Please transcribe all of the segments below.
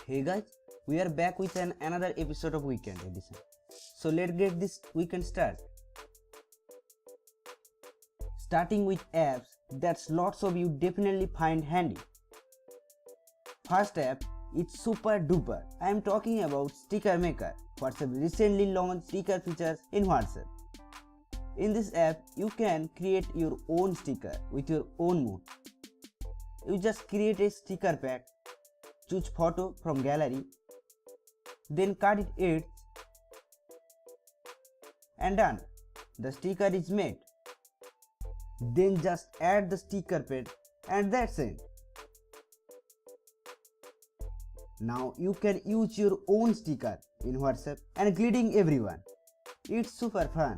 Hey guys, we are back with another episode of Weekend Edition. So let's get this weekend start. Starting with apps that lots of you definitely find handy. First app is super duper. I am talking about Sticker Maker. WhatsApp recently launched sticker features in WhatsApp. In this app, you can create your own sticker with your own mood. You just create a sticker pack, choose photo from gallery, then cut it eighths and done. The sticker is made. Then just add the sticker pad and that's it. Now you can use your own sticker in WhatsApp and greeting everyone. It's super fun.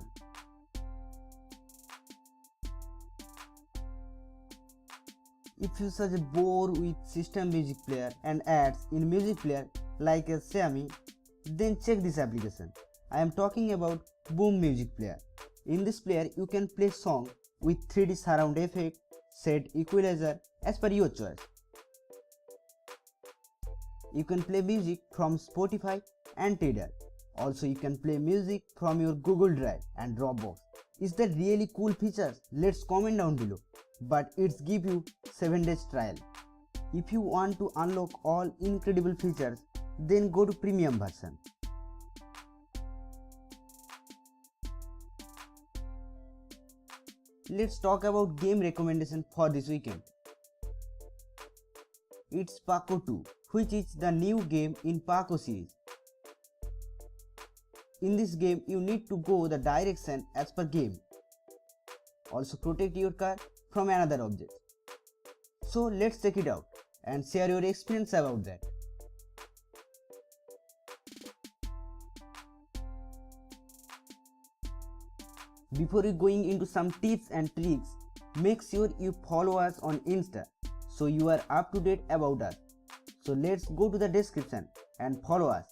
If you such a bore with system music player and ads in music player like a Xiaomi, then check this application. I am talking about Boom Music Player. In this player, you can play song with 3D surround effect, set equalizer as per your choice. You can play music from Spotify and Tidal. Also, you can play music from your Google Drive and Dropbox. Is that really cool features? Let's comment down below. But it's give you 7 days trial. If you want to unlock all incredible features, then go to premium version. Let's talk about game recommendation for this weekend. It's Paco 2, which is the new game in Paco series. In this game, you need to go the direction as per game. Also protect your car from another object. So let's check it out and share your experience about that. Before you going into some tips and tricks, make sure you follow us on Insta so you are up to date about us. So let's go to the description and follow us.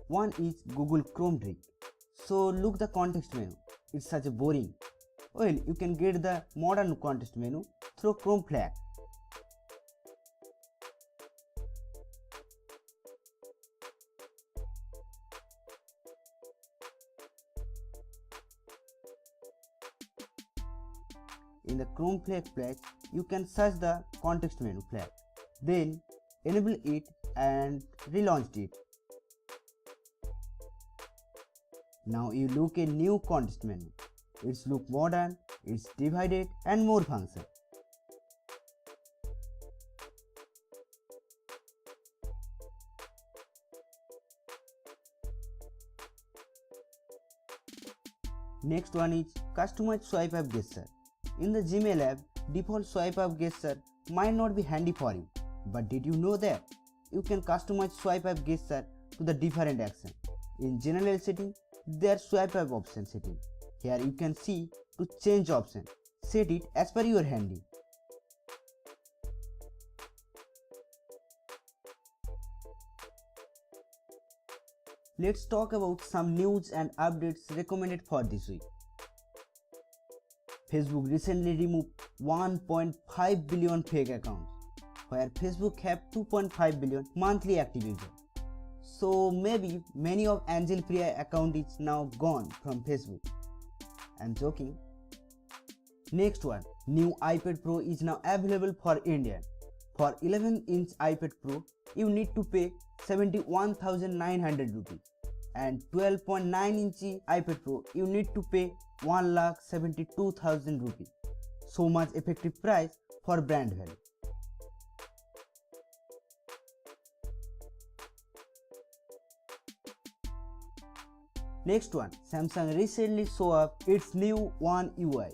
One is Google Chrome trick. So look the context menu. It's such a boring. Well, you can get the modern context menu through Chrome flag. In the Chrome flag, you can search the context menu flag. Then enable it and relaunch it. Now you look a new context menu. It's look modern, it's divided and more function. Next one is customize swipe up gesture. In the Gmail app, default swipe up gesture might not be handy for you, but did you know that you can customize swipe up gesture to the different action? In general setting, there's swipe up option setting. Here you can see to change option. Set it as per your handy. Let's talk about some news and updates recommended for this week. Facebook recently removed 1.5 billion fake accounts, where Facebook have 2.5 billion monthly active users. So maybe many of Angel Priya account is now gone from Facebook. I'm joking. Next one, new iPad Pro is now available for India. For 11-inch iPad Pro, you need to pay 71,900 rupees. And 12.9-inch iPad Pro, you need to pay 1,72,000 rupees. So much effective price for brand value. Next one, Samsung recently showed up its new One UI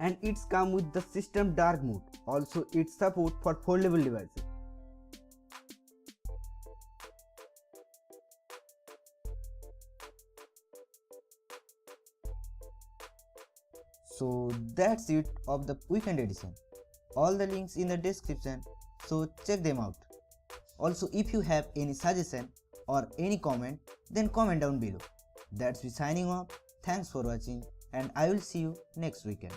and it's come with the system dark mode. Also it support for foldable devices. So that's it of the weekend edition. All the links in the description, so check them out. Also if you have any suggestion or any comment, then comment down below. That's me signing off. Thanks for watching and I will see you next weekend.